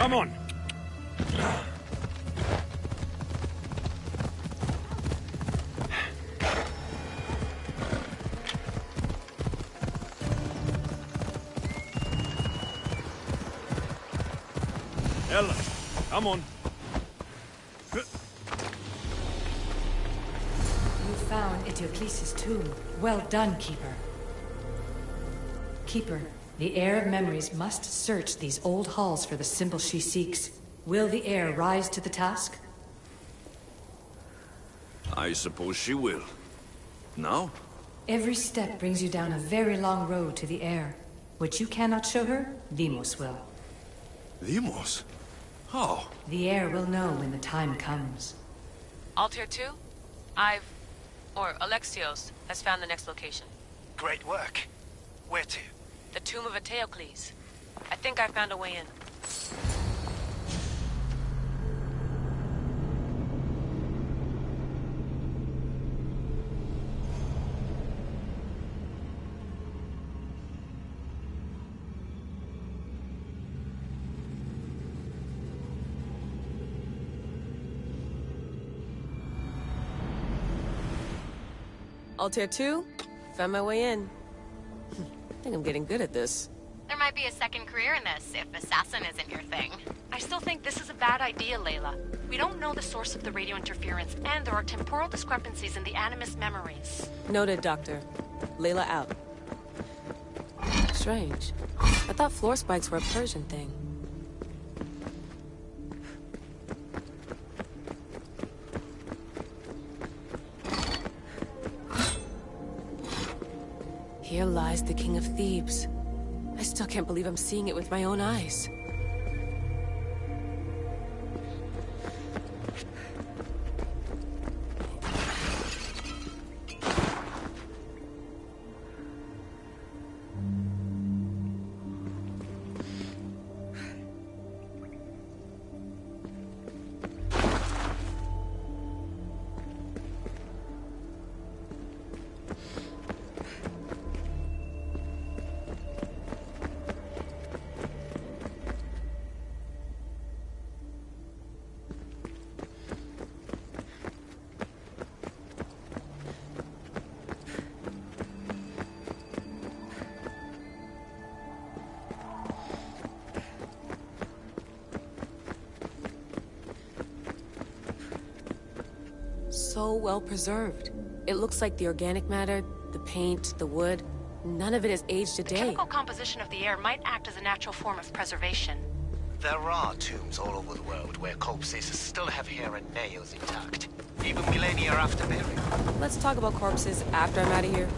Come on. Ella, come on. You found Eteocles' tomb. Well done, Keeper. Keeper, the heir of memories must search these old halls for the symbol she seeks. Will the heir rise to the task? I suppose she will. Now? Every step brings you down a very long road to the heir. What you cannot show her, Demos will. Demos? How? The heir will know when the time comes. Altair 2? Alexios has found the next location. Great work. Where to? The tomb of Eteocles. I think I found a way in. Altair 2? Found my way in. I think I'm getting good at this. There might be a second career in this, if assassin isn't your thing. I still think this is a bad idea, Layla. We don't know the source of the radio interference, and there are temporal discrepancies in the Animus memories. Noted, Doctor. Layla out. Strange. I thought floor spikes were a Persian thing. Here lies the King of Thebes. I still can't believe I'm seeing it with my own eyes. So well preserved. It looks like the organic matter, the paint, the wood, none of it has aged a The day. chemical composition of the air might act as a natural form of preservation. There are tombs all over the world where corpses still have hair and nails intact, even millennia after burial. Let's talk about corpses after I'm out of here.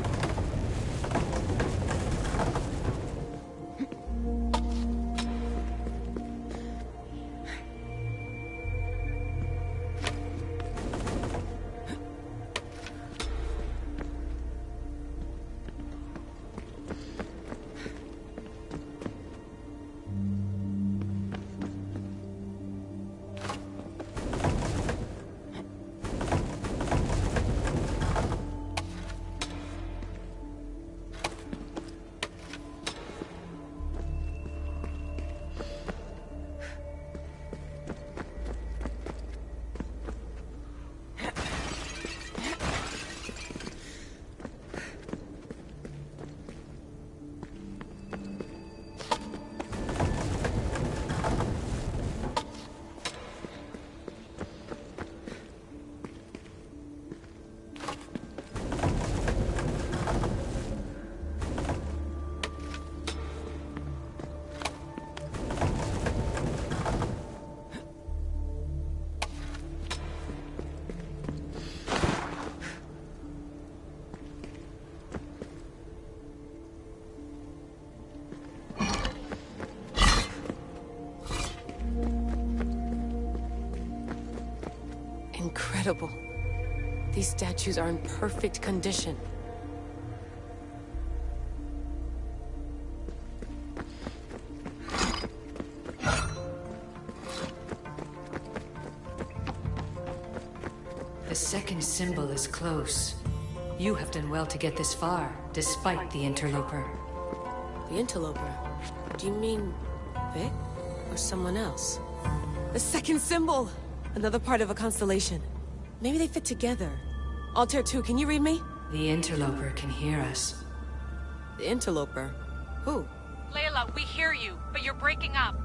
Incredible. These statues are in perfect condition. The second symbol is close. You have done well to get this far, despite the interloper. The interloper? Do you mean Vic? Or Or someone else. The second symbol! Another part of a constellation. Maybe they fit together. Altair 2, can you read me? The interloper can hear us. The interloper? Who? Layla, we hear you, but you're breaking up.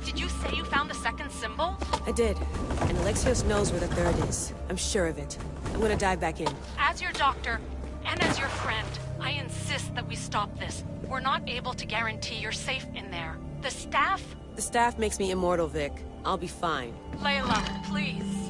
Did you say you found the second symbol? I did. And Alexios knows where the third is. I'm sure of it. I'm gonna dive back in. As your doctor, and as your friend, I insist that we stop this. We're not able to guarantee you're safe in there. The staff... The staff makes me immortal, Vic. I'll be fine. Layla, please.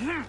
Yeah!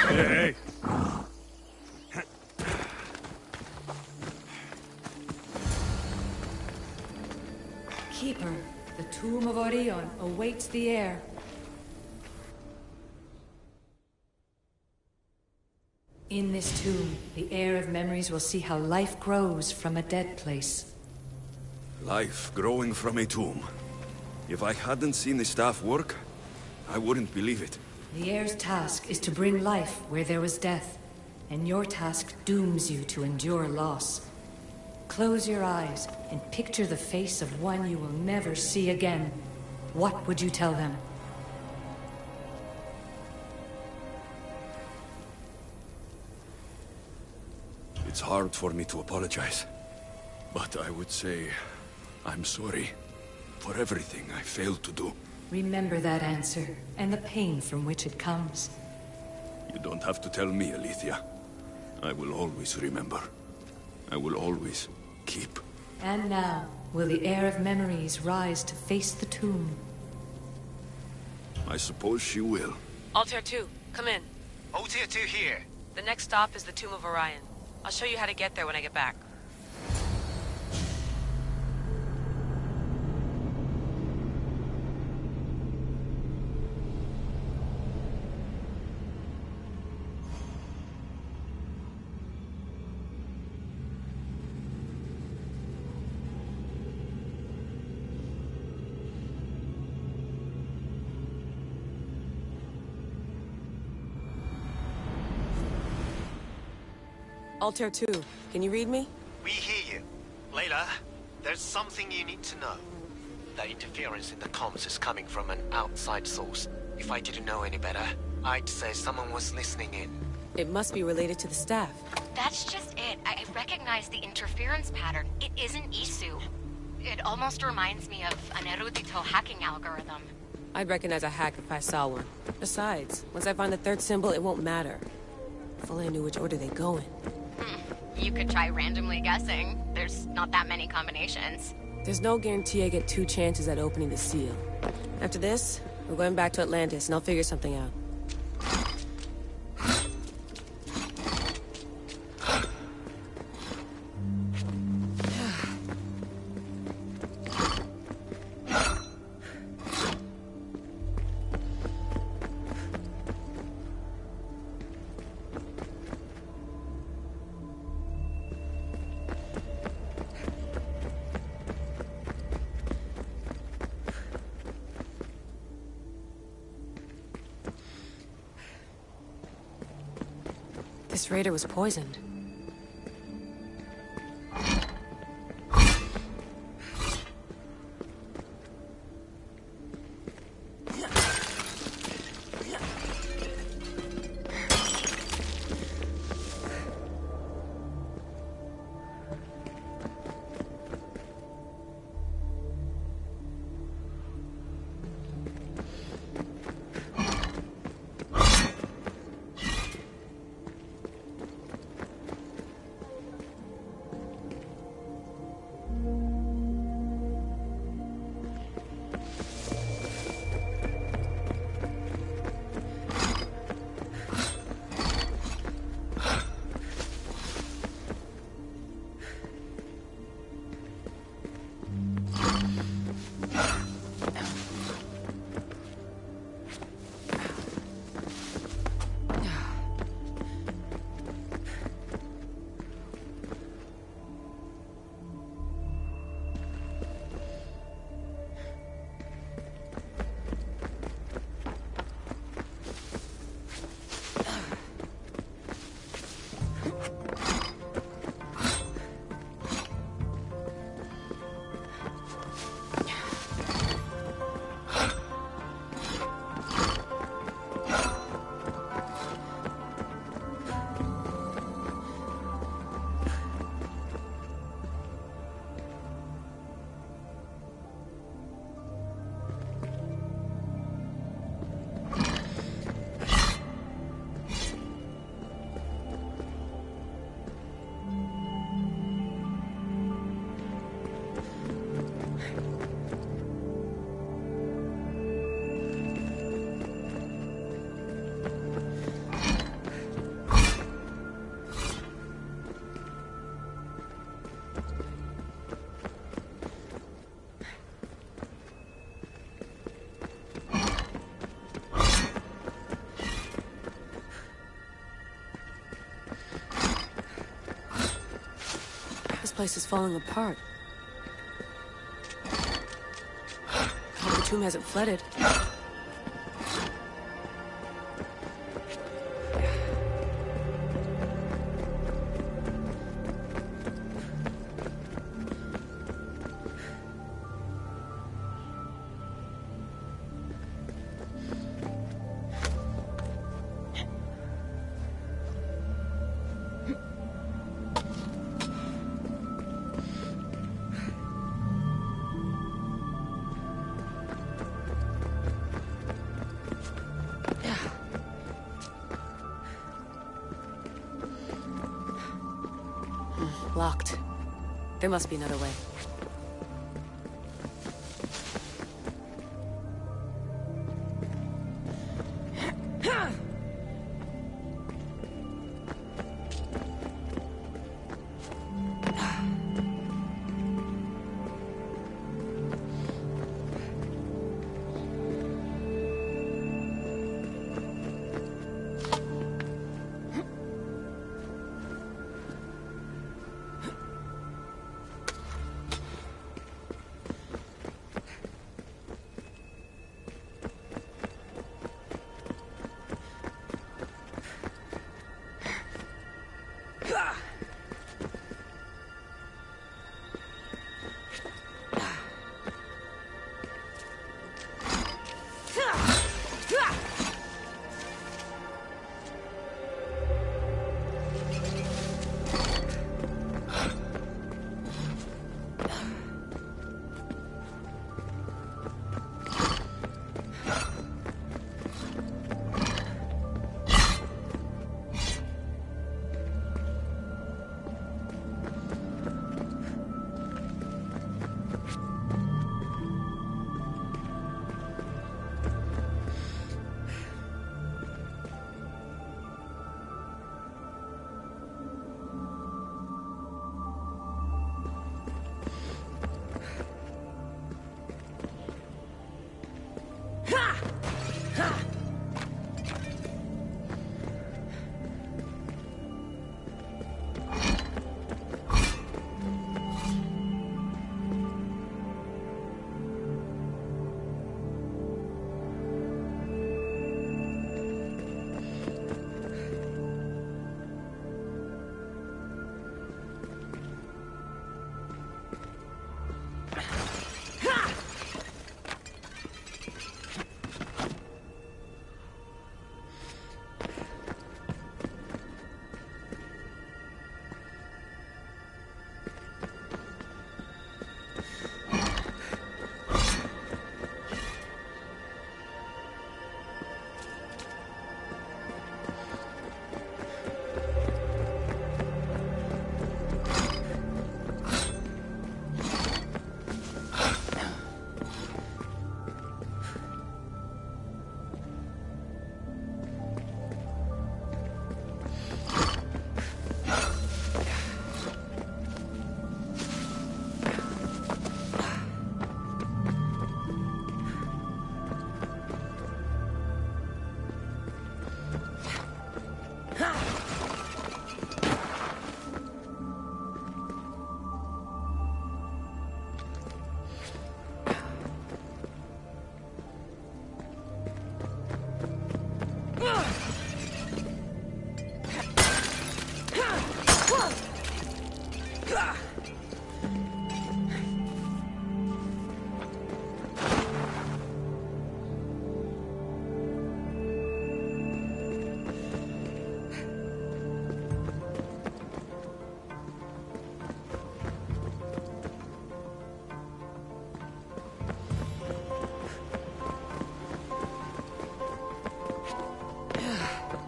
Hey! Keeper, the tomb of Orion awaits the heir. In this tomb, the heir of memories will see how life grows from a dead place. Life growing from a tomb. If I hadn't seen the staff work, I wouldn't believe it. The heir's task is to bring life where there was death, and your task dooms you to endure loss. Close your eyes and picture the face of one you will never see again. What would you tell them? It's hard for me to apologize, but I would say I'm sorry for everything I failed to do. Remember that answer, and the pain from which it comes. You don't have to tell me, Alethea. I will always remember. I will always keep. And now, will the heir of memories rise to face the tomb? I suppose she will. Altair 2, come in. Altair 2 here. The next stop is the Tomb of Orion. I'll show you how to get there when I get back. Altair 2, can you read me? We hear you. Layla, there's something you need to know. The interference in the comms is coming from an outside source. If I didn't know any better, I'd say someone was listening in. It must be related to the staff. That's just it. I recognize the interference pattern. It isn't Isu. It almost reminds me of an erudito hacking algorithm. I'd recognize a hack if I saw one. Besides, once I find the third symbol, it won't matter. If only I knew which order they go in. You could try randomly guessing. There's not that many combinations. There's no guarantee I get 2 chances at opening the seal. After this, we're going back to Atlantis, and I'll figure something out. This raider was poisoned. place is falling apart. Hope the tomb hasn't flooded. Locked. There must be another way.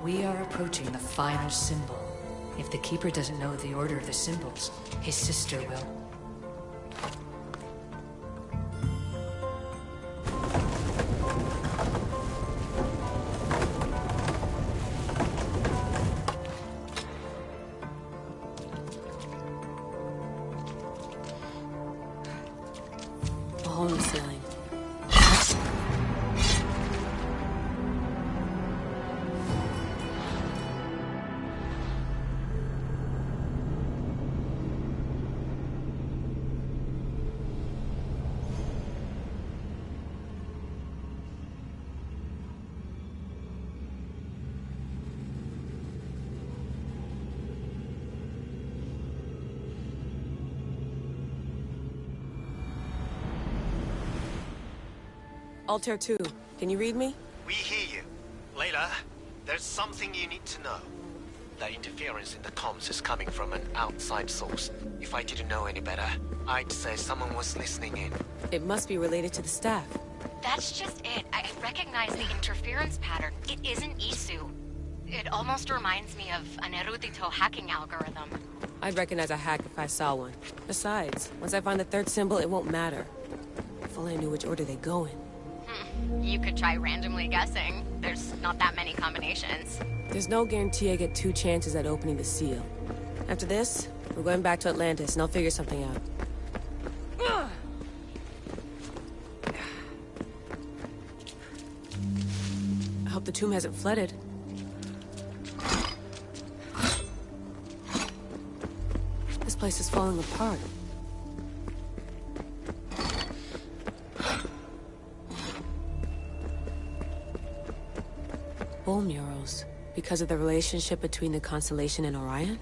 We are approaching the final symbol. If the Keeper doesn't know the order of the symbols, his sister will. A hole in the ceiling. Altair 2, can you read me? We hear you. Layla, there's something you need to know. The interference in the comms is coming from an outside source. If I didn't know any better, I'd say someone was listening in. It must be related to the staff. That's just it. I recognize the interference pattern. It isn't Isu. It almost reminds me of an erudito hacking algorithm. I'd recognize a hack if I saw one. Besides, once I find the third symbol, it won't matter. If only I knew which order they go in. You could try randomly guessing. There's not that many combinations. There's no guarantee I get 2 chances at opening the seal. After this, we're going back to Atlantis, and I'll figure something out. I hope the tomb hasn't flooded. This place is falling apart. Bull murals. Because of the relationship between the constellation and Orion?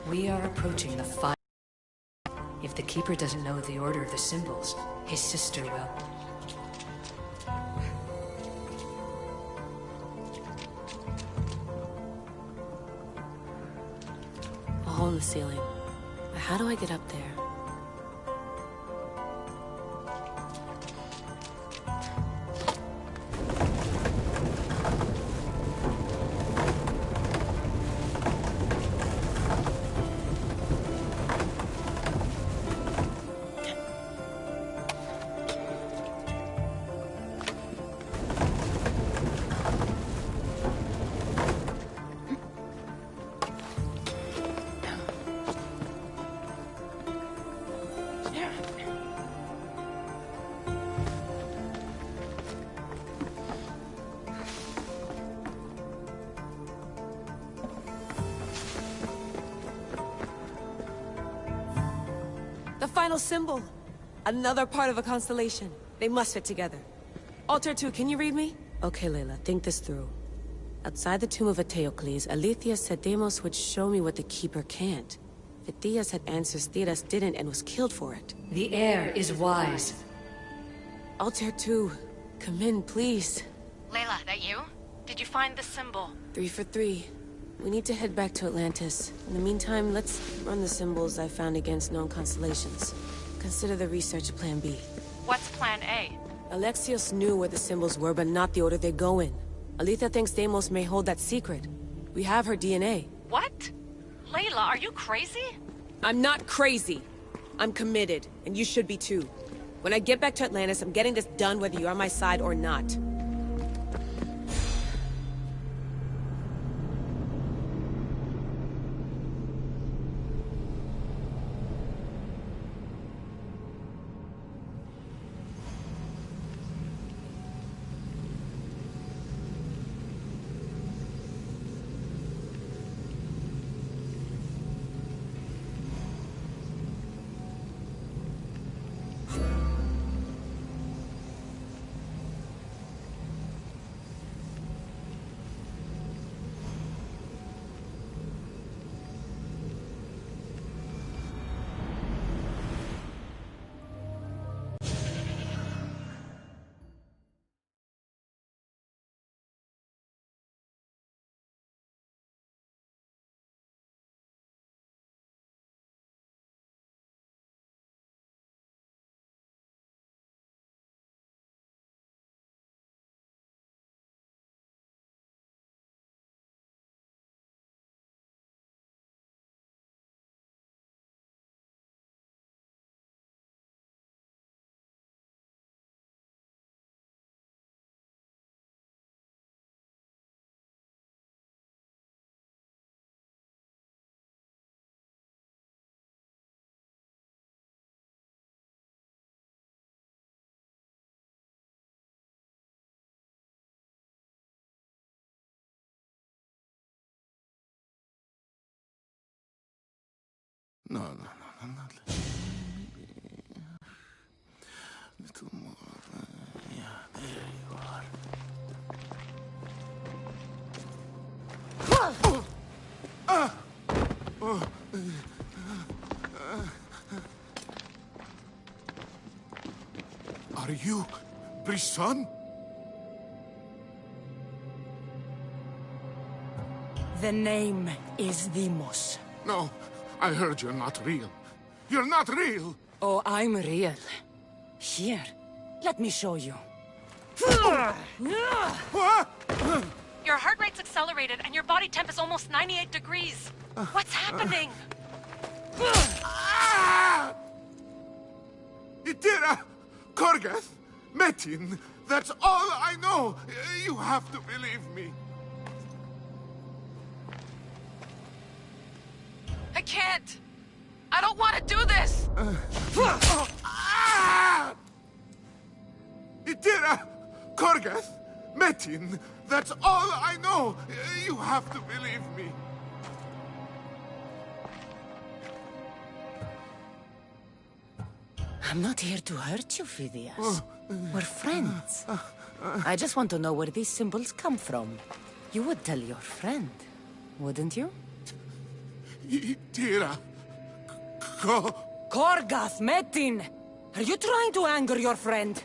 We are approaching the final. If the Keeper doesn't know the order of the symbols, his sister will. A hole in the ceiling. But how do I get up there? final symbol. Another part of a constellation. They must fit together. Altair 2, can you read me? Okay, Layla, think this through. Outside the tomb of Eteocles, Alethea said Deimos would show me what the Keeper can't. Phidias had answers Thedas didn't and was killed for it. The air is wise. Altair 2, come in, please. Layla, that you? Did you find the symbol? 3 for 3. We need to head back to Atlantis. In the meantime, let's run the symbols I found against known constellations. Consider the research Plan B. What's Plan A? Alexios knew where the symbols were, but not the order they go in. Alethea thinks Deimos may hold that secret. We have her DNA. What? Layla, are you crazy? I'm not crazy. I'm committed, and you should be too. When I get back to Atlantis, I'm getting this done whether you're on my side or not. No, not little more. Yeah, there you are. Are you Brisson? The name is Deimos. No, I heard you're not real. You're not real! Oh, I'm real. Here, let me show you. What? Your heart rate's accelerated and your body temp is almost 98 degrees. What's happening? Itira! Korgath! Metin! That's all I know! You have to believe me. I can't. I don't want to do this. Itira! Korgath! Metin! That's all I know! You have to believe me. I'm not here to hurt you, Phidias. We're friends. I just want to know where these symbols come from. You would tell your friend, wouldn't you? Itira! Korgath, Metin! Are you trying to anger your friend?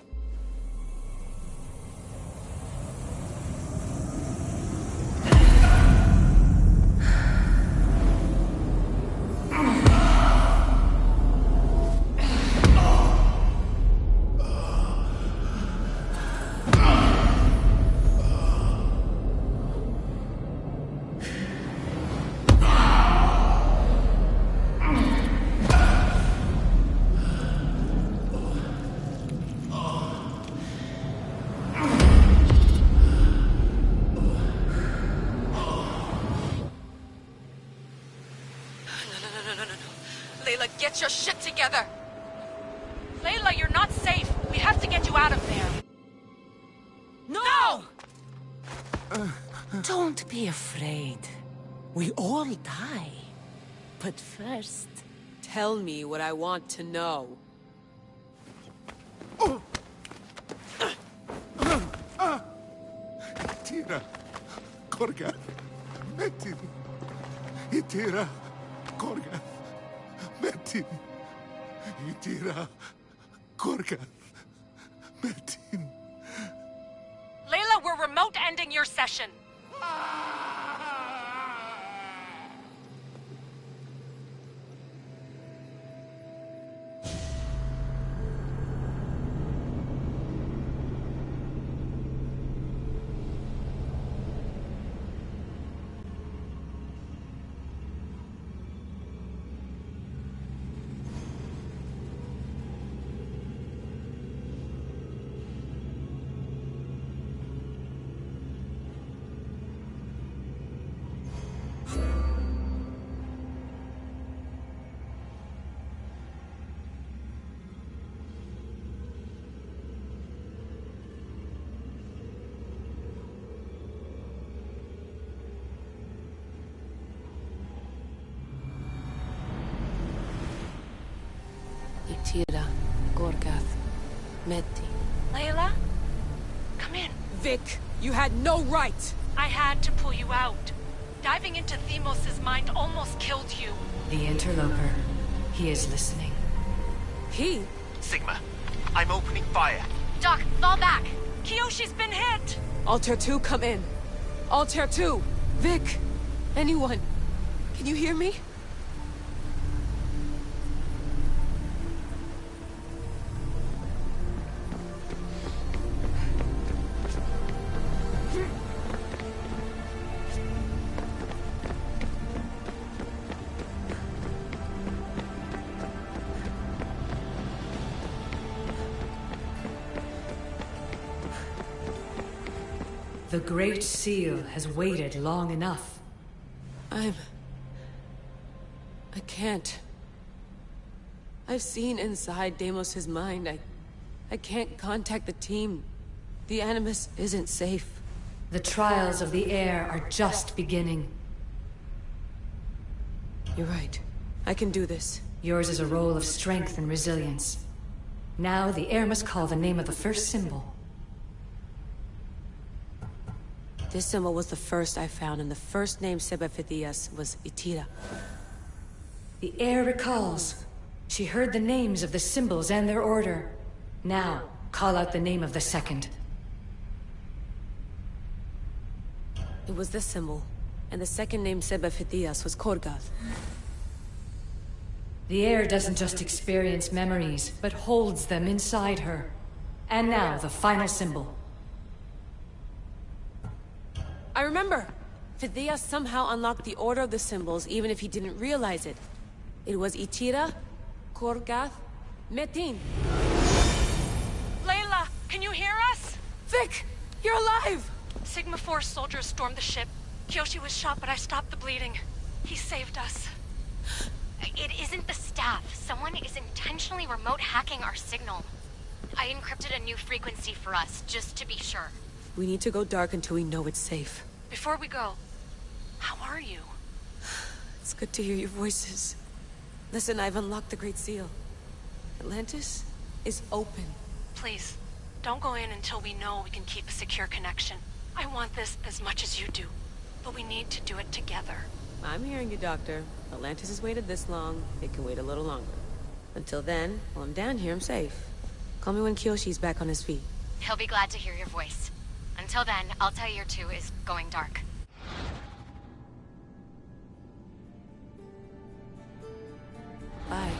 Layla, get your shit together. Layla, you're not safe. We have to get you out of there. No! Don't be afraid. We all die. But first, Tell me what I want to know. Itira, Korgath, Metin. Itira, Korgath, Metin. Itira, Korgath, Metin. Layla, we're remote ending your session. Itira, Korgath, Metin. Layla? Come in. Vic, you had no right! I had to pull you out. Diving into Themos' mind almost killed you. The interloper. He is listening. He? Sigma, I'm opening fire. Doc, fall back. Kiyoshi's been hit. Altair 2, come in. Altair 2! Vic! Anyone! Can you hear me? The Great Seal has waited long enough. I can't. I've seen inside Deimos' mind. I can't contact the team. The Animus isn't safe. The trials of the air are just beginning. You're right. I can do this. Yours is a role of strength and resilience. Now the air must call the name of the first symbol. This symbol was the first I found, and the first name said by Phidias was Itira. The air recalls. She heard the names of the symbols and their order. Now, call out the name of the second. It was this symbol, and the second name said by Phidias was Korgath. The air doesn't just experience memories, but holds them inside her. And now, the final symbol. I remember! Phidias somehow unlocked the order of the symbols, even if he didn't realize it. It was Itira, Korgath, Metin. Layla, can you hear us? Vic! You're alive! Sigma 4 soldiers stormed the ship. Kiyoshi was shot, but I stopped the bleeding. He saved us. It isn't the staff. Someone is intentionally remote hacking our signal. I encrypted a new frequency for us, just to be sure. We need to go dark until we know it's safe. Before we go, how are you? It's good to hear your voices. Listen, I've unlocked the Great Seal. Atlantis is open. Please, don't go in until we know we can keep a secure connection. I want this as much as you do, but we need to do it together. I'm hearing you, Doctor. Atlantis has waited this long. It can wait a little longer. Until then, while I'm down here, I'm safe. Call me when Kiyoshi's back on his feet. He'll be glad to hear your voice. Until then, Altair 2 is going dark. Bye.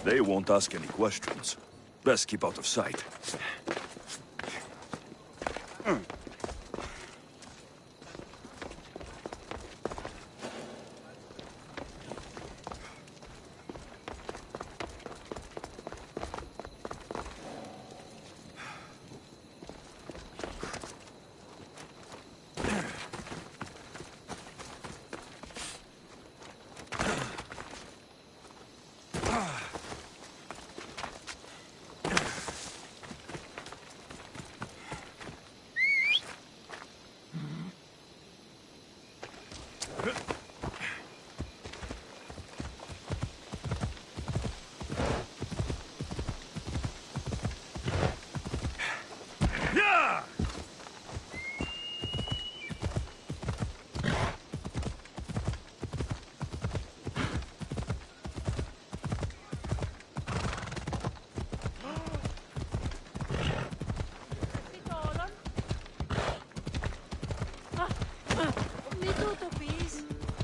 They won't ask any questions. Best keep out of sight.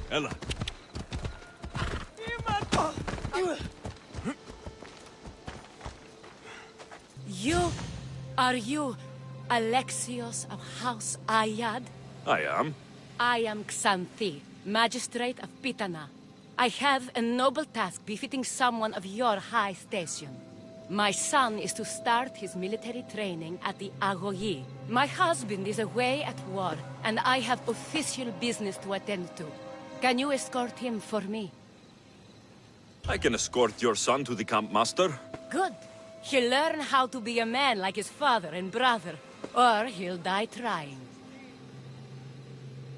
Ella. Are you Alexios of House Ayad? I am. I am Xanthi, Magistrate of Pitana. I have a noble task befitting someone of your high station. My son is to start his military training at the Agoyi. My husband is away at war, and I have official business to attend to. Can you escort him for me? I can escort your son to the camp master. Good. He'll learn how to be a man like his father and brother, or he'll die trying.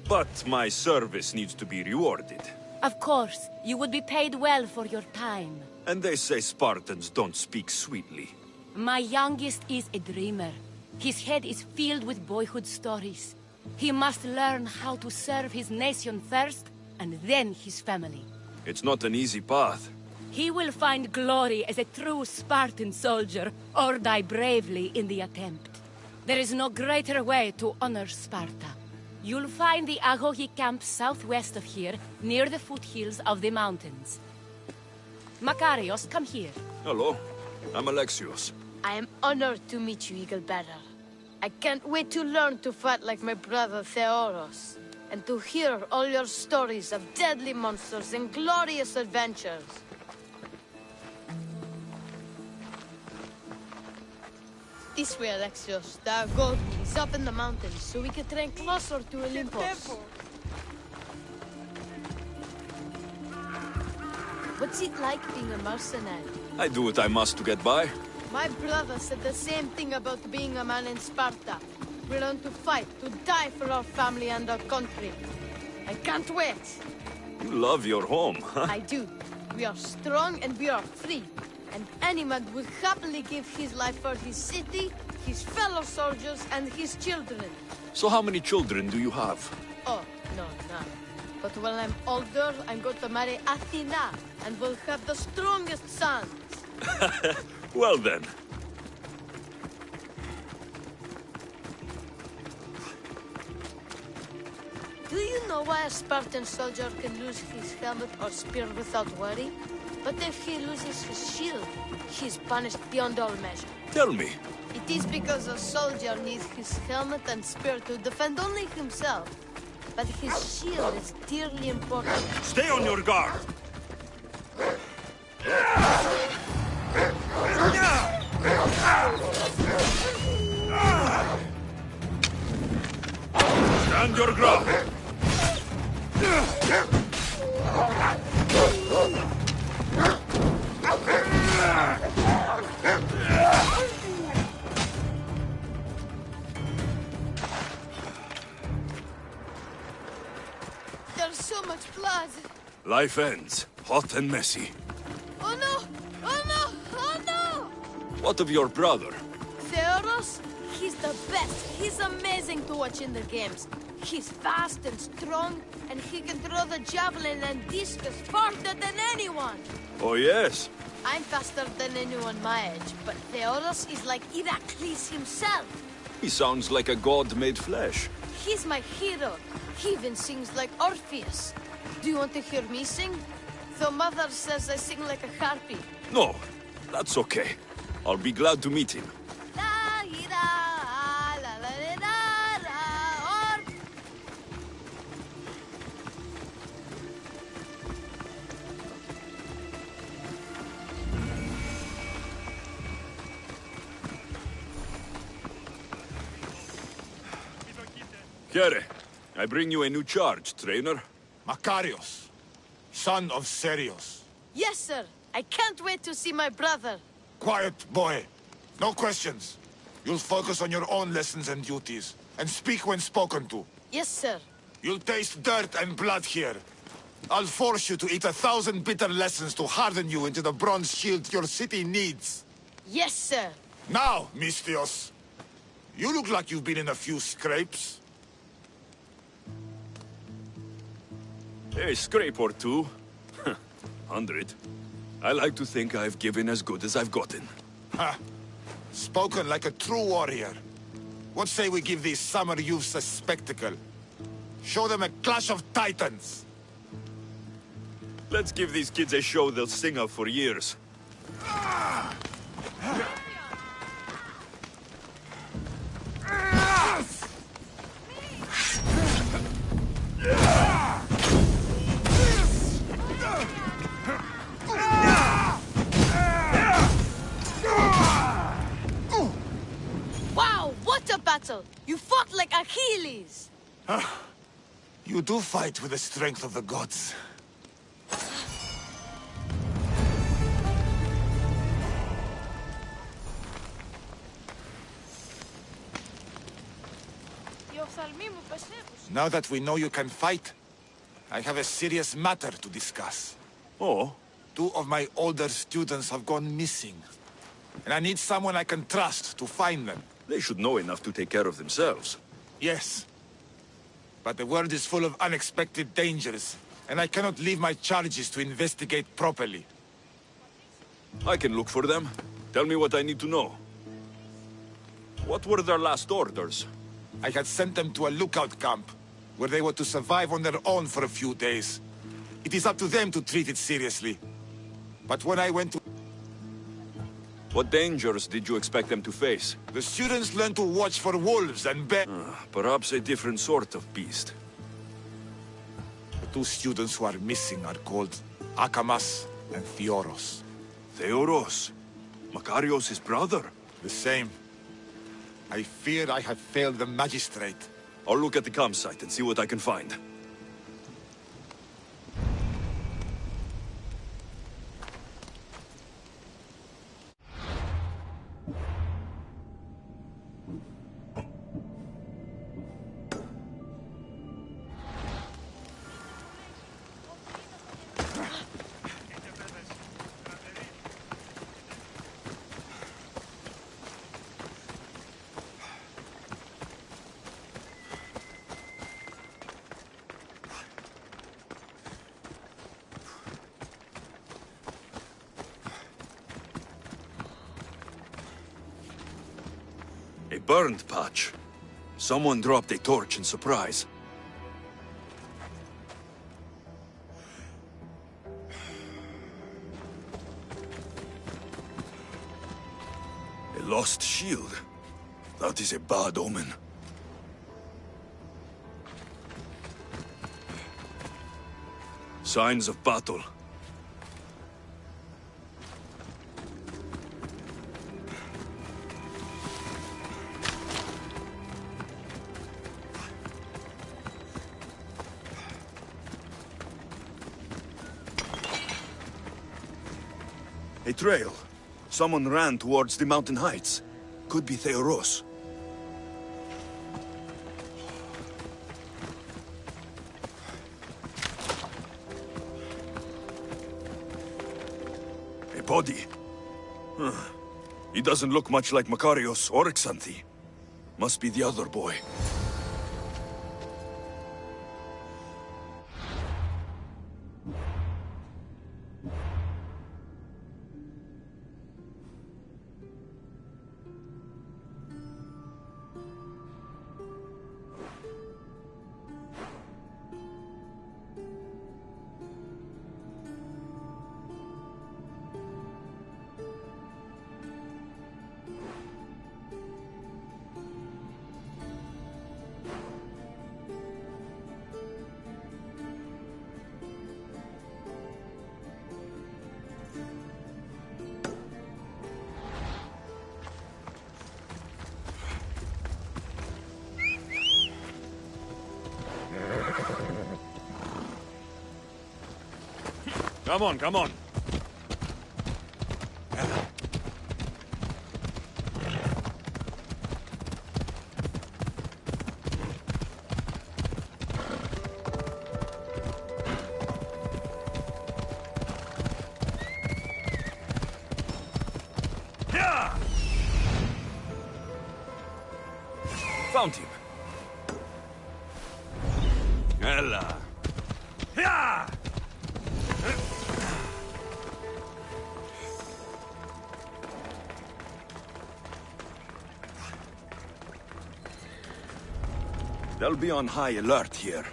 But my service needs to be rewarded. Of course, you would be paid well for your time. And they say Spartans don't speak sweetly. My youngest is a dreamer. His head is filled with boyhood stories. He must learn how to serve his nation first, and then his family. It's not an easy path. He will find glory as a true Spartan soldier, or die bravely in the attempt. There is no greater way to honor Sparta. You'll find the Agogi camp southwest of here, near the foothills of the mountains. Makarios, come here. Hello, I'm Alexios. I am honored to meet you, Eagle Bearer. I can't wait to learn to fight like my brother Theoros, and to hear all your stories of deadly monsters and glorious adventures. This way, Alexios. The Agogi is up in the mountains, so we can train closer to Olympus. What's it like being a mercenary? I do what I must to get by. My brother said the same thing about being a man in Sparta. We learn to fight, to die for our family and our country. I can't wait. You love your home, huh? I do. We are strong and we are free. And any man would happily give his life for his city, his fellow soldiers, and his children. So how many children do you have? Oh, no, none. But when I'm older, I'm going to marry Athena, and we'll have the strongest sons. Well then. Do you know why a Spartan soldier can lose his helmet or spear without worry? But if he loses his shield, he's punished beyond all measure. Tell me. It is because a soldier needs his helmet and spear to defend only himself. But his shield is dearly important. Stay on your guard! Stand your ground! There's so much blood. Life ends, hot and messy. Oh no! Oh no! Oh no! What of your brother? Theoros? He's the best. He's amazing to watch in the games. He's fast and strong, and he can throw the javelin and discus farther than anyone. Oh yes? I'm faster than anyone my age, but Theoros is like Heracles himself. He sounds like a god made flesh. He's my hero. He even sings like Orpheus. Do you want to hear me sing? Though Mother says I sing like a harpy. No, that's okay. I'll be glad to meet him. Kere, I bring you a new charge, trainer. Makarios, son of Serios. Yes, sir. I can't wait to see my brother. Quiet, boy. No questions. You'll focus on your own lessons and duties, and speak when spoken to. Yes, sir. You'll taste dirt and blood here. I'll force you to eat 1,000 bitter lessons to harden you into the bronze shield your city needs. Yes, sir. Now, Mistios, you look like you've been in a few scrapes. A scrape or two. 100. I like to think I've given as good as I've gotten. Ha! Spoken like a true warrior. What say we give these summer youths a spectacle? Show them a clash of titans! Let's give these kids a show they'll sing of for years. Wow, what a battle! You fought like Achilles! You do fight with the strength of the gods. Now that we know you can fight, I have a serious matter to discuss. Oh? 2 of my older students have gone missing. And I need someone I can trust to find them. They should know enough to take care of themselves. Yes. But the world is full of unexpected dangers, and I cannot leave my charges to investigate properly. I can look for them. Tell me what I need to know. What were their last orders? I had sent them to a lookout camp, where they were to survive on their own for a few days. It is up to them to treat it seriously. But when I went to... What dangers did you expect them to face? The students learned to watch for wolves and bears. Perhaps a different sort of beast. The 2 students who are missing are called Akamas and Theoros. Theoros? Makarios' brother? The same. I fear I have failed the magistrate. I'll look at the campsite and see what I can find. A burned patch. Someone dropped a torch in surprise. A lost shield. That is a bad omen. Signs of battle. A trail. Someone ran towards the mountain heights. Could be Theoros. A body. Huh. He doesn't look much like Makarios or Xanthi. Must be the other boy. Come on, come on. Found him. Ella. They'll be on high alert here.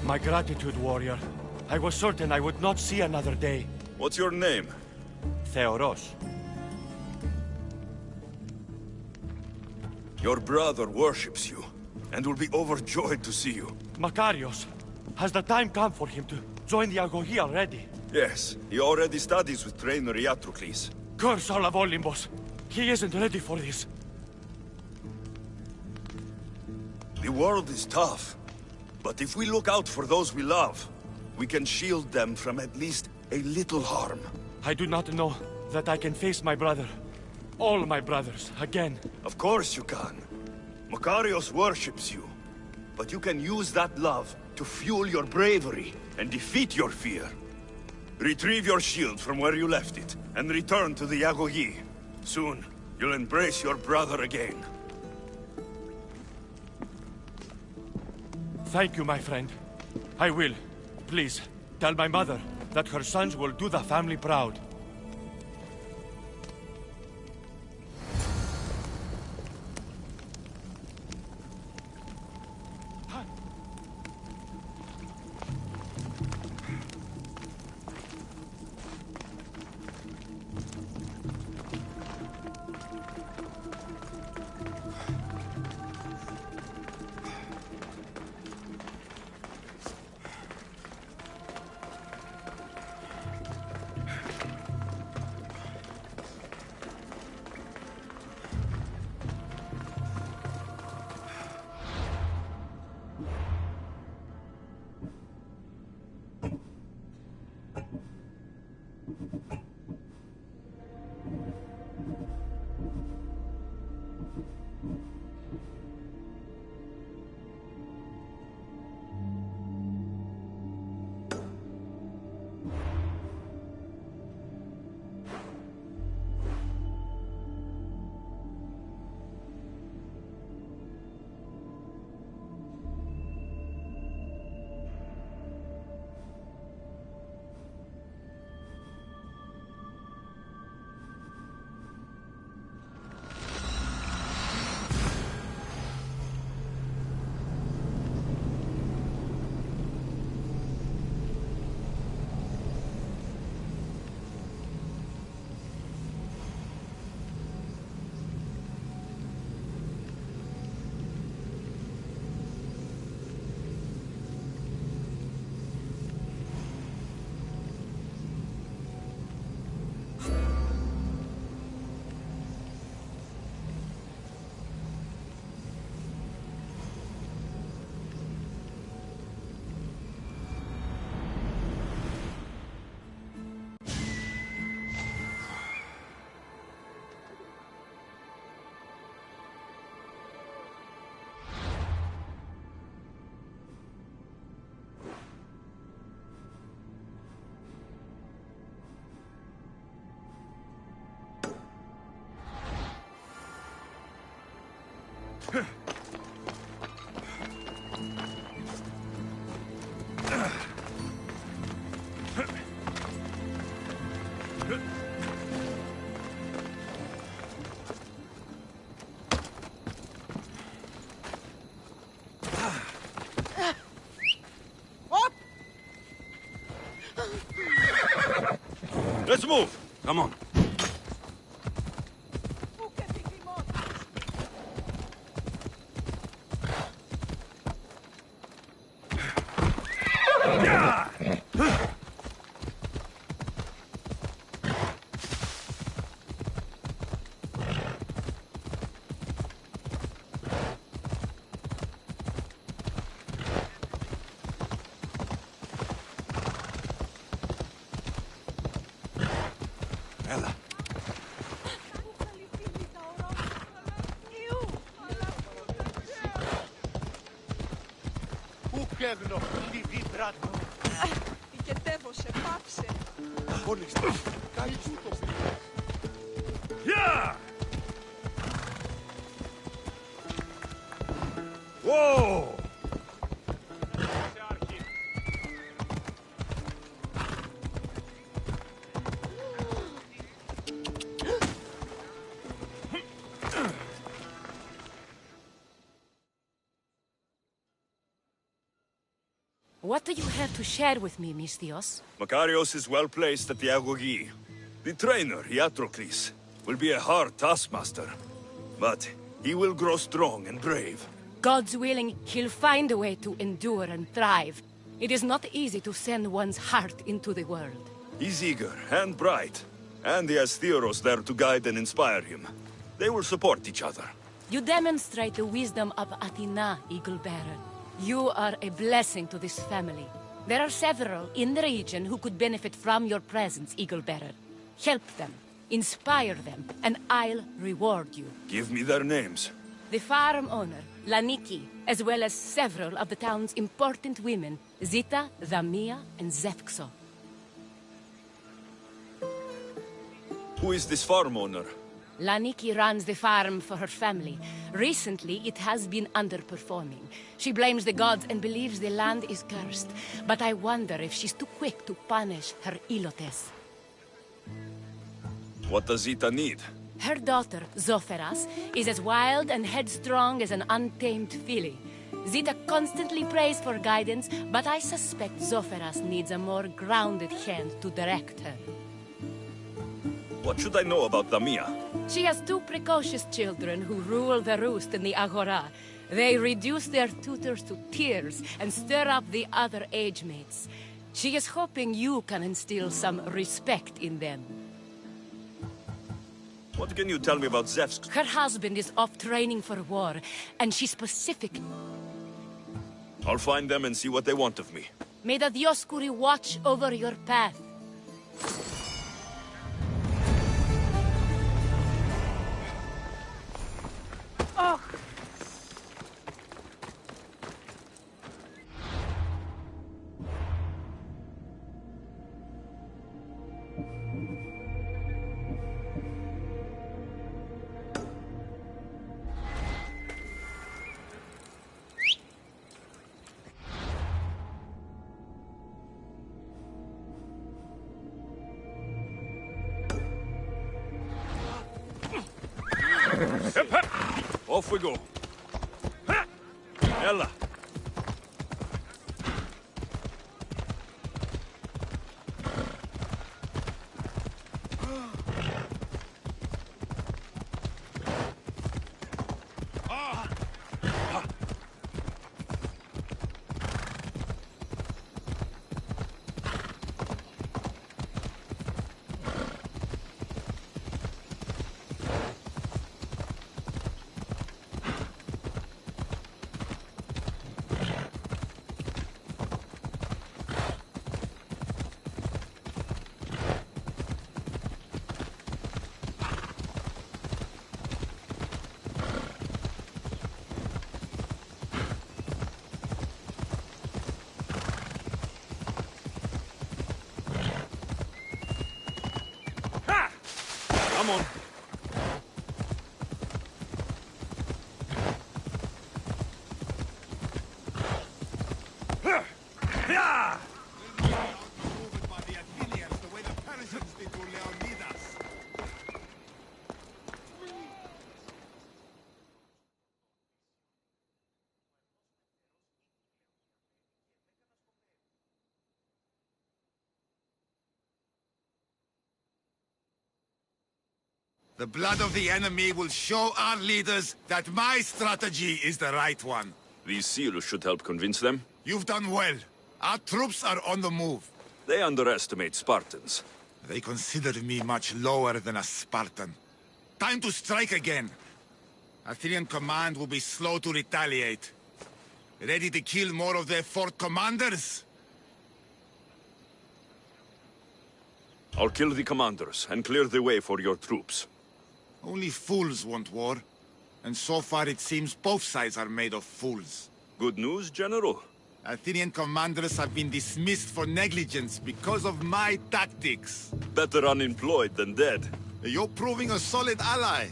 My gratitude, warrior. I was certain I would not see another day. What's your name? Theoros. Your brother worships you, and will be overjoyed to see you. Makarios. Has the time come for him to join the Agogi already? Yes, he already studies with trainer Iatrocles. Curse all of Olympus. He isn't ready for this. The world is tough, but if we look out for those we love, we can shield them from at least a little harm. I do not know that I can face my brother. All my brothers, again. Of course you can. Makarios worships you. But you can use that love to fuel your bravery and defeat your fear. Retrieve your shield from where you left it, and return to the Agogi. Soon, you'll embrace your brother again. Thank you, my friend. I will. Please, tell my mother that her sons will do the family proud. Let's move! Come on. Whoa! What do you have to share with me, Misthios? Makarios is well placed at the Agogi. The trainer, Iatrocles, will be a hard taskmaster. But he will grow strong and brave. God's willing, he'll find a way to endure and thrive. It is not easy to send one's heart into the world. He's eager and bright. And he has Theros there to guide and inspire him. They will support each other. You demonstrate the wisdom of Athena, Eagle-Bearer. You are a blessing to this family. There are several in the region who could benefit from your presence, Eagle-Bearer. Help them, inspire them, and I'll reward you. Give me their names. The farm owner, Laniki, as well as several of the town's important women, Zita, Zamia, and Zefxo. Who is this farm owner? Laniki runs the farm for her family. Recently, it has been underperforming. She blames the gods and believes the land is cursed. But I wonder if she's too quick to punish her ilotes. What does Zita need? Her daughter, Zoferas, is as wild and headstrong as an untamed filly. Zita constantly prays for guidance, but I suspect Zoferas needs a more grounded hand to direct her. What should I know about Damia? She has two precocious children who rule the roost in the Agora. They reduce their tutors to tears and stir up the other age mates. She is hoping you can instill some respect in them. What can you tell me about Zevsk? Her husband is off training for war, and she's specific. I'll find them and see what they want of me. May the Dioscuri watch over your path. Oh, Off we go. Ella. Come on. The blood of the enemy will show our leaders that my strategy is the right one. These seals should help convince them. You've done well. Our troops are on the move. They underestimate Spartans. They consider me much lower than a Spartan. Time to strike again. Athenian command will be slow to retaliate. Ready to kill more of their fort commanders? I'll kill the commanders and clear the way for your troops. Only fools want war. And so far it seems both sides are made of fools. Good news, General? Athenian commanders have been dismissed for negligence because of my tactics. Better unemployed than dead. You're proving a solid ally.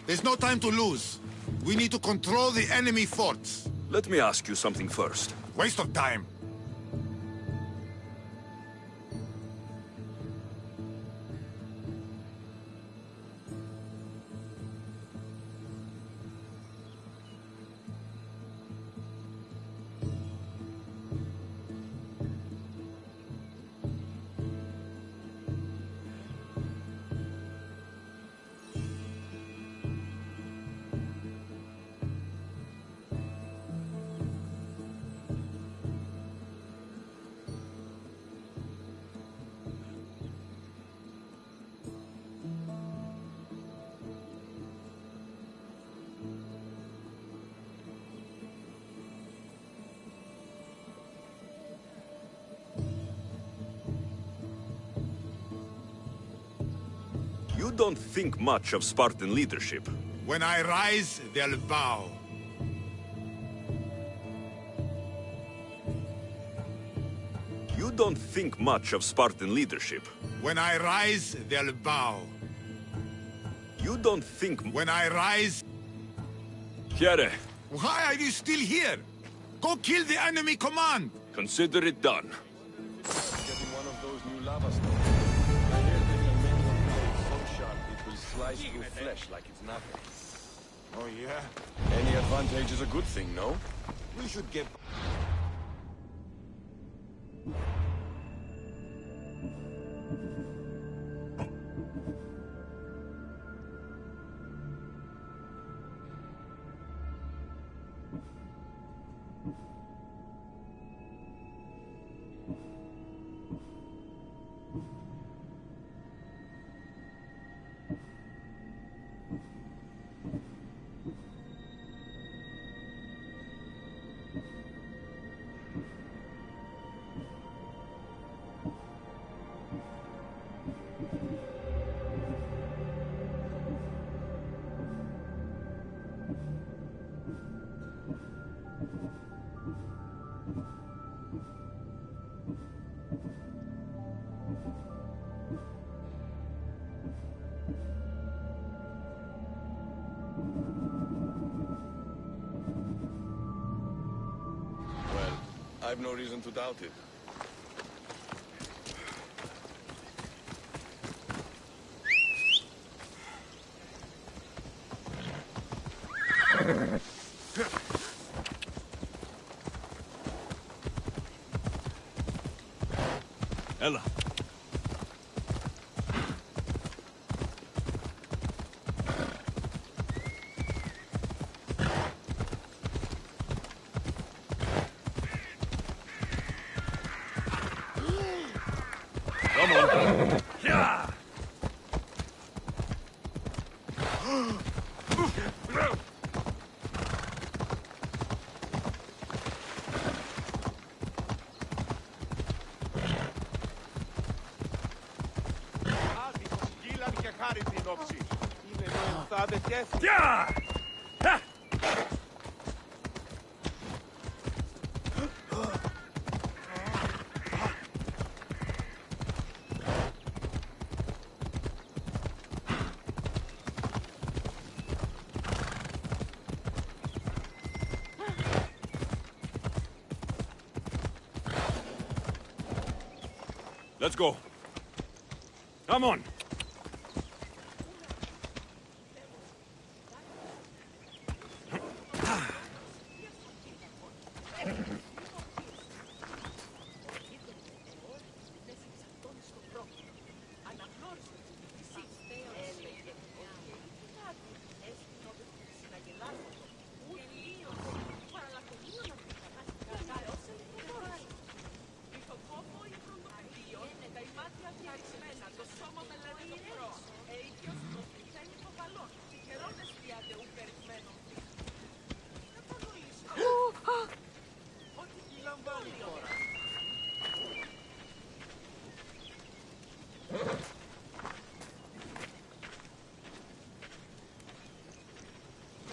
There's no time to lose. We need to control the enemy forts. Let me ask you something first. Waste of time. You don't think much of Spartan leadership. When I rise, they'll bow. You don't think much of Spartan leadership. When I rise, they'll bow. You don't think... When I rise... Chiare. Why are you still here? Go kill the enemy command! Consider it done. Getting one of those new lava stones. I hear they can make your blade so sharp it will slice through flesh like it's nothing. Oh, yeah? Any advantage is a good thing, no? We should get... I've no reason to doubt it. Ella. Come on. Yeah. Yeah! Ha! Let's go. Come on.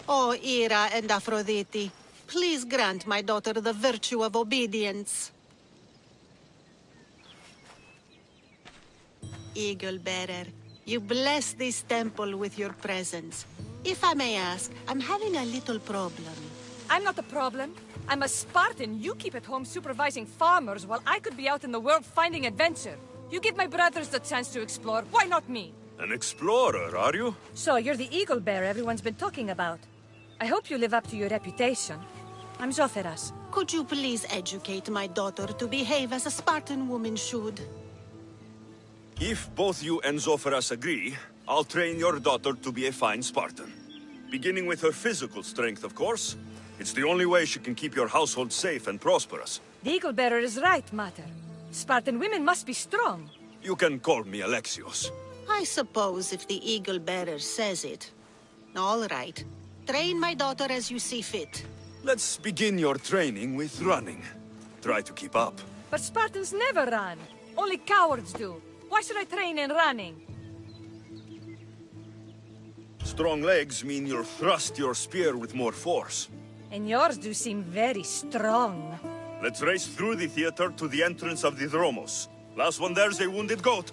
Oh, Ira and Aphrodite, please grant my daughter the virtue of obedience. Eagle Bearer, you bless this temple with your presence. If I may ask, I'm having a little problem. I'm not the problem. I'm a Spartan. You keep at home supervising farmers while I could be out in the world finding adventure. You give my brothers the chance to explore. Why not me? An explorer, are you? So you're the eagle bearer everyone's been talking about. I hope you live up to your reputation. I'm Zoferas. Could you please educate my daughter to behave as a Spartan woman should? If both you and Zoferas agree, I'll train your daughter to be a fine Spartan. Beginning with her physical strength, of course. It's the only way she can keep your household safe and prosperous. The eagle bearer is right, Mater. Spartan women must be strong. You can call me Alexios. I suppose if the Eagle Bearer says it. All right. Train my daughter as you see fit. Let's begin your training with running. Try to keep up. But Spartans never run. Only cowards do. Why should I train in running? Strong legs mean you'll thrust your spear with more force. And yours do seem very strong. Let's race through the theater to the entrance of the Dromos. Last one there's a wounded goat.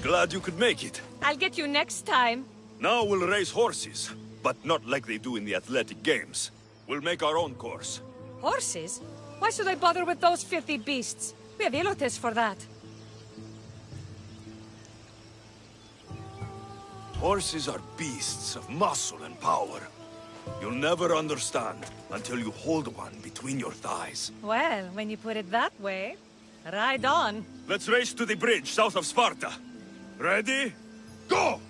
Glad you could make it. I'll get you next time. Now we'll race horses, but not like they do in the athletic games. We'll make our own course. Horses? Why should I bother with those filthy beasts? We have Elotes for that. Horses are beasts of muscle and power. You'll never understand until you hold one between your thighs. Well, when you put it that way, Ride on. Let's race to the bridge south of Sparta. Ready? Go!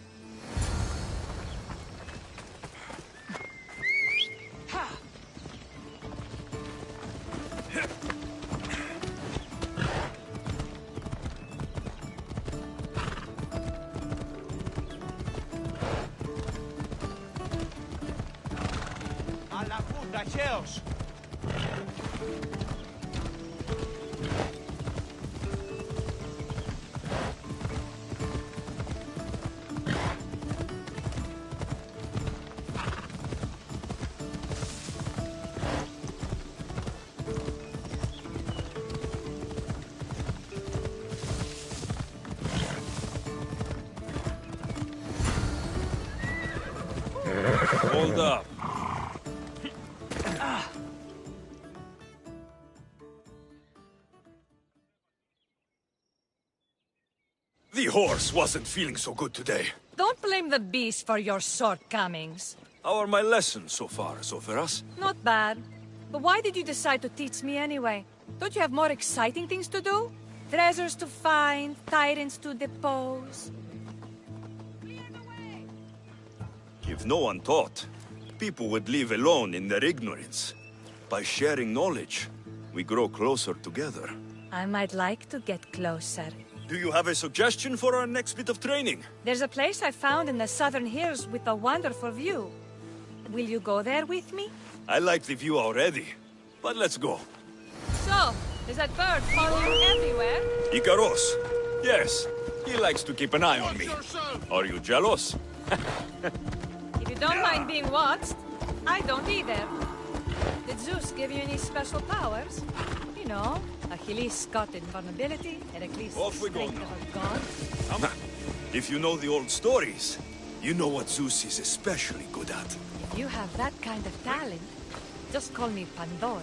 Hold up. The horse wasn't feeling so good today. Don't blame the beast for your shortcomings. How are my lessons so far, Soferas? Not bad. But why did you decide to teach me anyway? Don't you have more exciting things to do? Treasures to find, tyrants to depose. If no one taught, people would live alone in their ignorance. By sharing knowledge, we grow closer together. I might like to get closer. Do you have a suggestion for our next bit of training? There's a place I found in the southern hills with a wonderful view. Will you go there with me? I like the view already, but let's go. So, is that bird following you everywhere? Ikaros. Yes, he likes to keep an eye on me. Are you jealous? If you don't mind being watched, I don't either. Did Zeus give you any special powers? You know, Achilles got invulnerability, Heracles Off we go strength now. of a god. If you know the old stories, you know what Zeus is especially good at. If you have that kind of talent, just call me Pandora.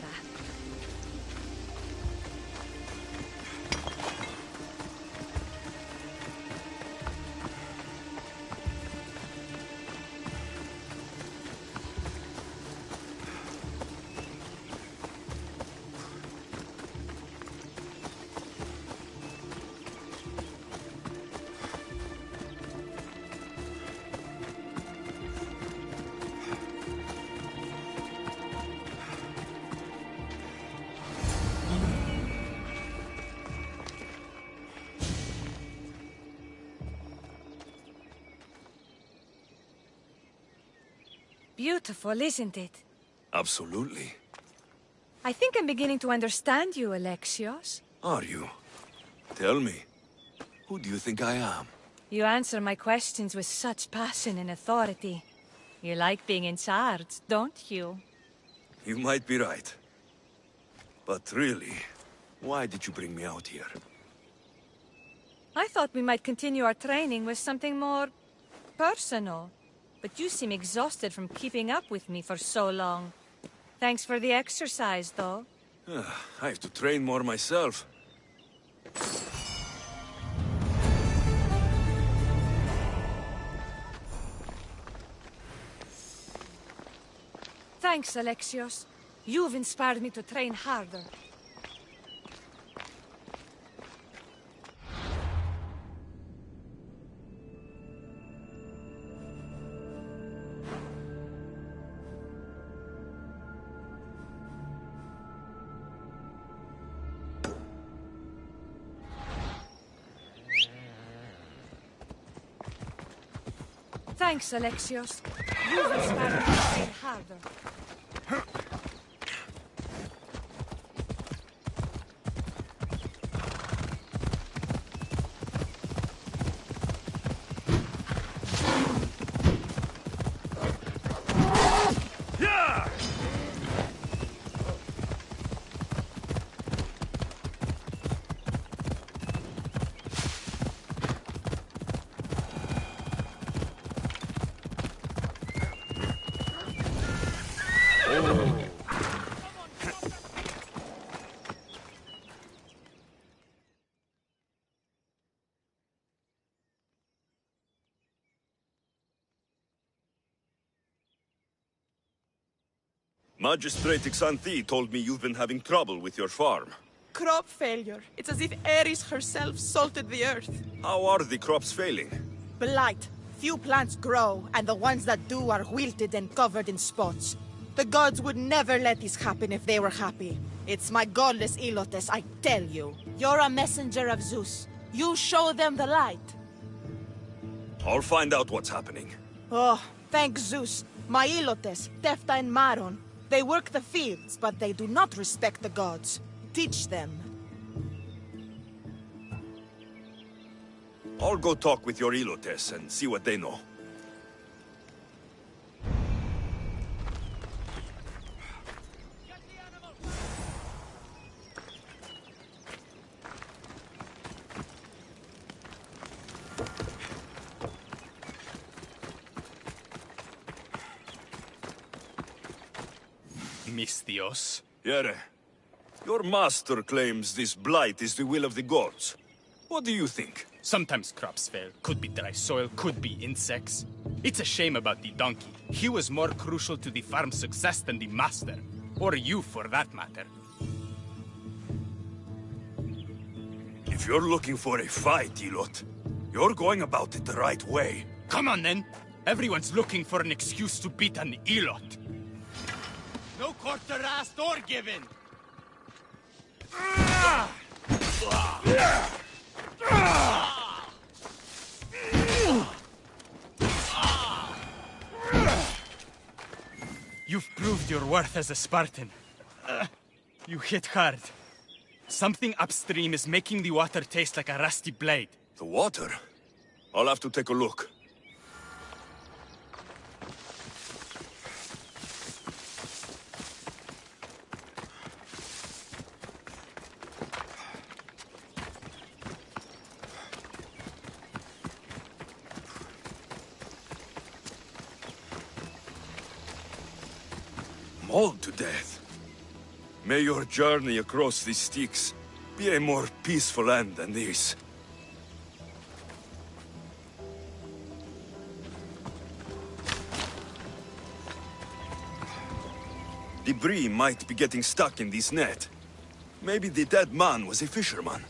Beautiful, isn't it? Absolutely. I think I'm beginning to understand you, Alexios. Are you? Tell me, who do you think I am? You answer my questions with such passion and authority. You like being in charge, don't you? You might be right. But really, why did you bring me out here? I thought we might continue our training with something more personal. But you seem exhausted from keeping up with me for so long. Thanks for the exercise, though. I have to train more myself. Thanks, Alexios. You've inspired me to train harder. Thanks, Alexios. You've inspired me to train harder. Magistrate Xanthi told me you've been having trouble with your farm. crop failure. It's as if Ares herself salted the earth. How are the crops failing? Blight. Few plants grow, and the ones that do are wilted and covered in spots. The gods would never let this happen if they were happy. It's my godless Ilotes, I tell you. You're a messenger of Zeus. You show them the light. I'll find out what's happening. Oh, thank Zeus. My Ilotes, Tefta and Maron. They work the fields, but they do not respect the gods. Teach them. I'll go talk with your Ilotes and see what they know. Misthios. Yere, your master claims this blight is the will of the gods. What do you think? Sometimes crops fail. Could be dry soil, could be insects. It's a shame about the donkey. He was more crucial to the farm's success than the master. Or you, for that matter. If you're looking for a fight, Ilot, you're going about it the right way. Come on, then. Everyone's looking for an excuse to beat an Ilot. No quarter asked or given. You've proved your worth as a Spartan. You hit hard. Something upstream is making the water taste like a rusty blade. The water? I'll have to take a look. Mauled to death. May your journey across these Styx be a more peaceful end than this. Debris might be getting stuck in this net. Maybe the dead man was a fisherman.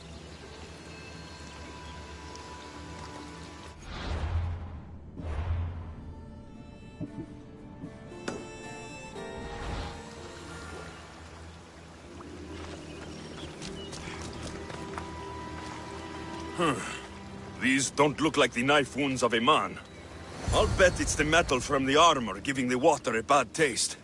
These don't look like the knife wounds of a man. I'll bet it's the metal from the armor giving the water a bad taste.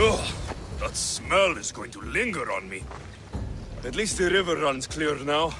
Ugh, that smell is going to linger on me. At least the river runs clear now.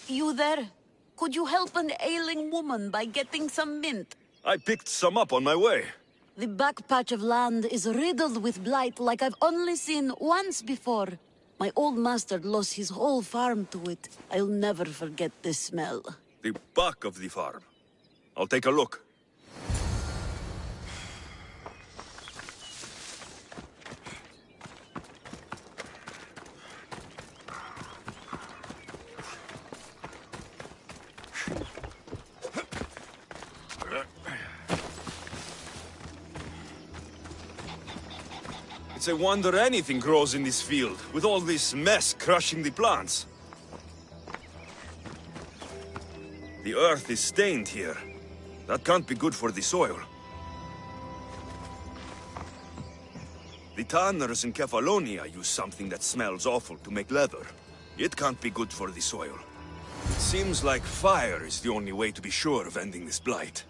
You there? Could you help an ailing woman by getting some mint? I picked some up on my way. The back patch of land is riddled with blight like I've only seen once before. My old master lost his whole farm to it. I'll never forget this smell. The back of the farm. I'll take a look. It's a wonder anything grows in this field, with all this mess crushing the plants. The earth is stained here. That can't be good for the soil. The tanners in Kefalonia use something that smells awful to make leather. It can't be good for the soil. It seems like fire is the only way to be sure of ending this blight.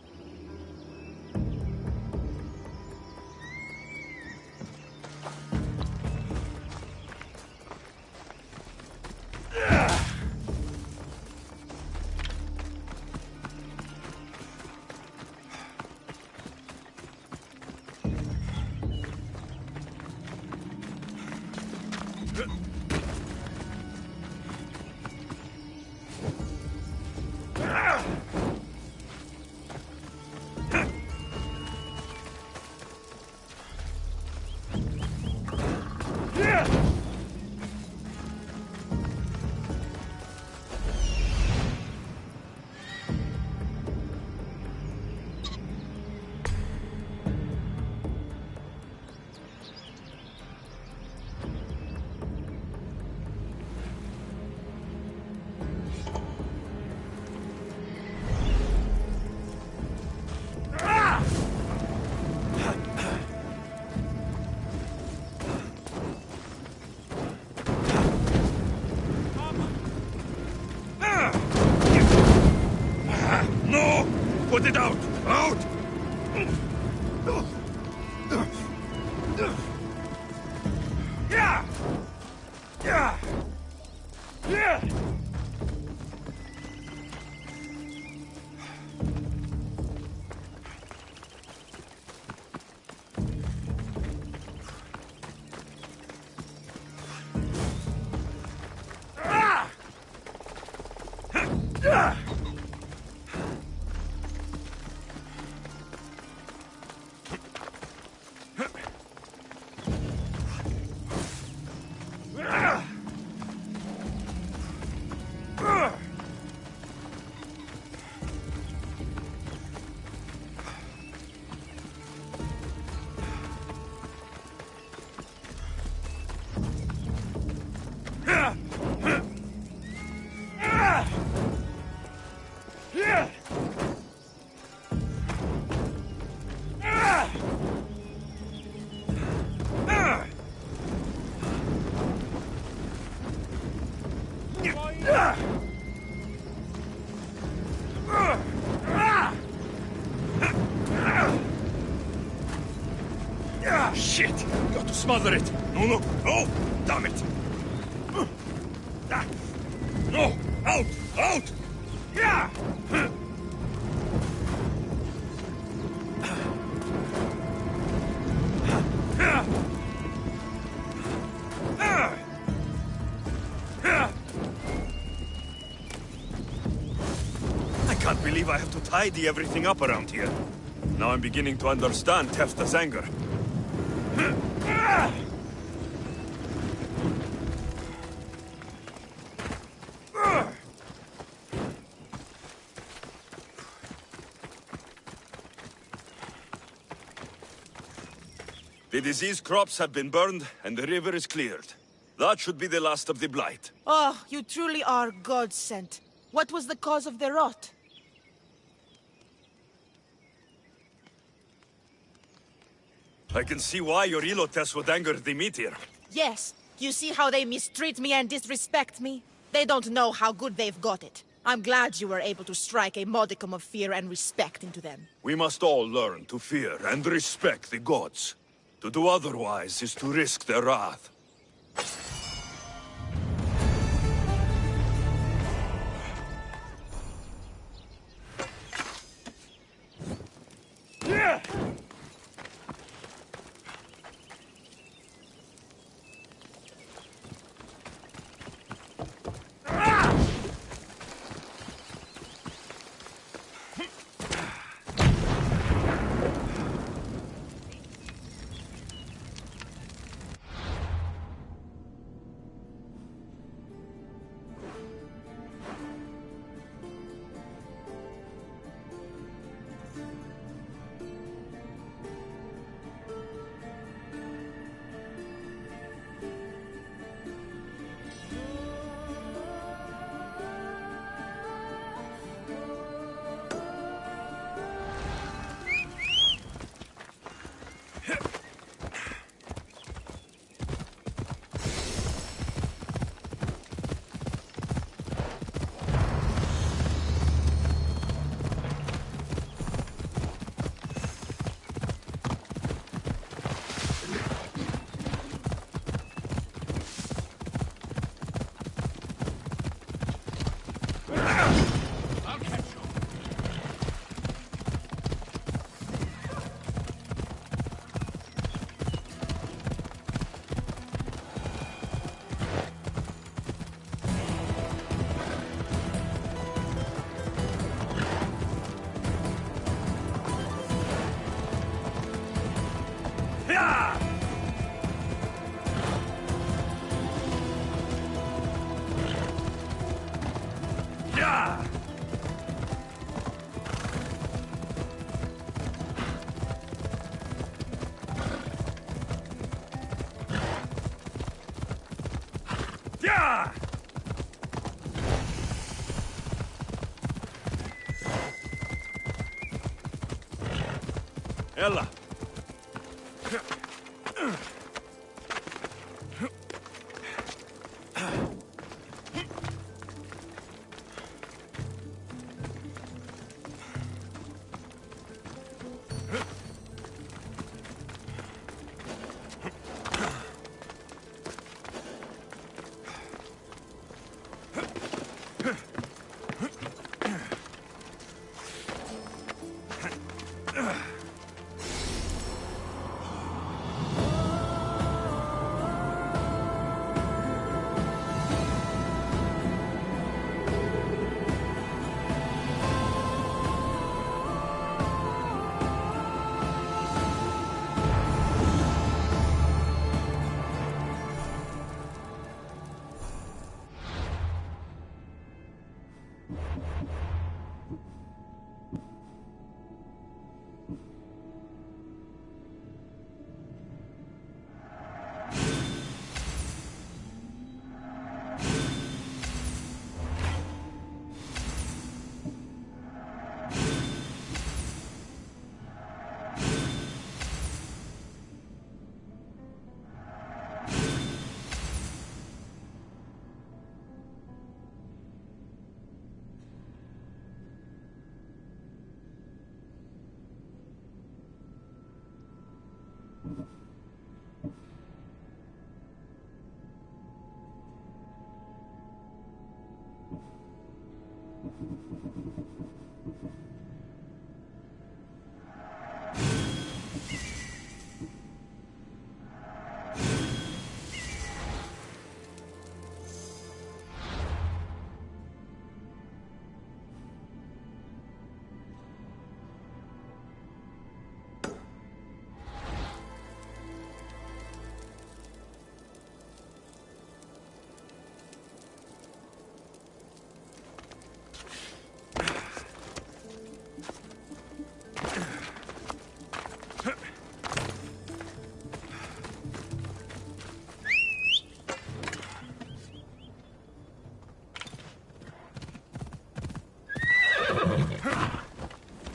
Put it out! Out! Yeah! Yeah! Yeah! Shit! Got to smother it! No, no, no! Damn it! No! Out! Out! Yeah! I can't believe I have to tidy everything up around here. Now I'm beginning to understand Tefta's anger. The diseased crops have been burned, and the river is cleared. That should be the last of the blight. Oh, you truly are God-sent. What was the cause of the rot? I can see why your Ilotes would anger the meteor. Yes. You see how they mistreat me and disrespect me? They don't know how good they've got it. I'm glad you were able to strike a modicum of fear and respect into them. We must all learn to fear and respect the gods. To do otherwise is to risk their wrath. Yeah! Ella!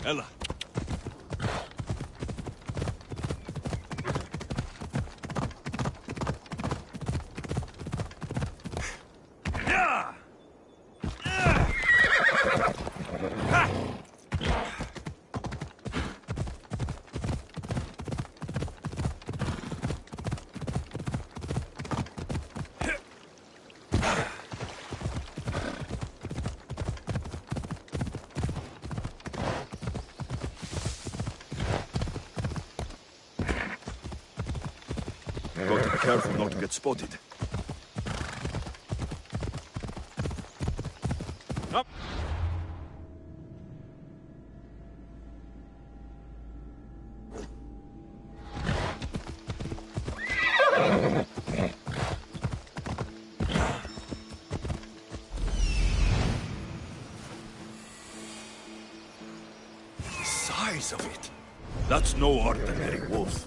Ella. Got to be careful not to get spotted. Up. The size of it. That's no ordinary wolf.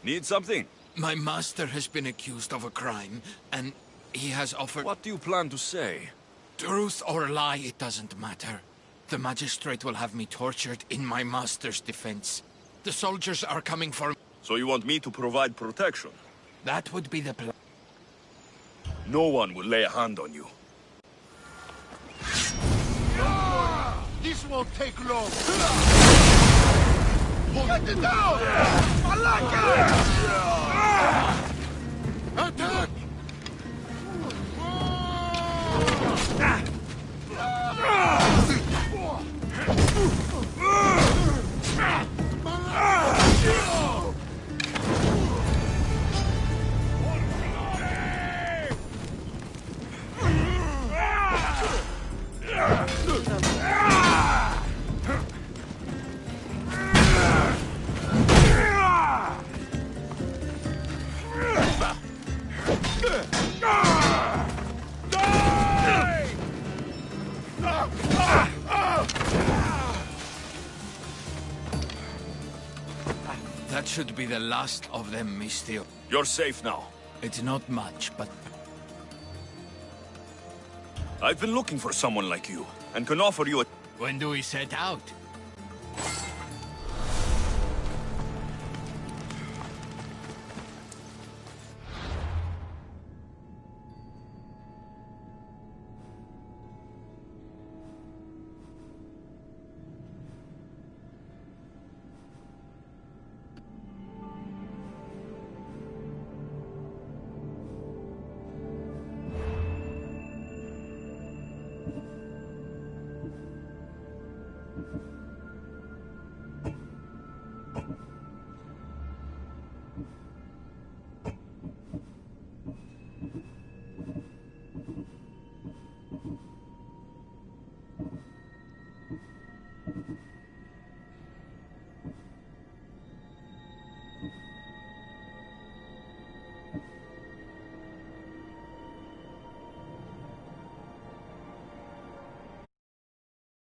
Need something? My master has been accused of a crime, and he has offered... What do you plan to say? Truth or lie, it doesn't matter. The magistrate will have me tortured in my master's defense. The soldiers are coming for me. So you want me to provide protection? That would be the plan. No one will lay a hand on you. This won't take long. Get it down! Malaka! Attack! That should be the last of them, Mistio. You're safe now. It's not much, but... I've been looking for someone like you, and can offer you a... When do we set out?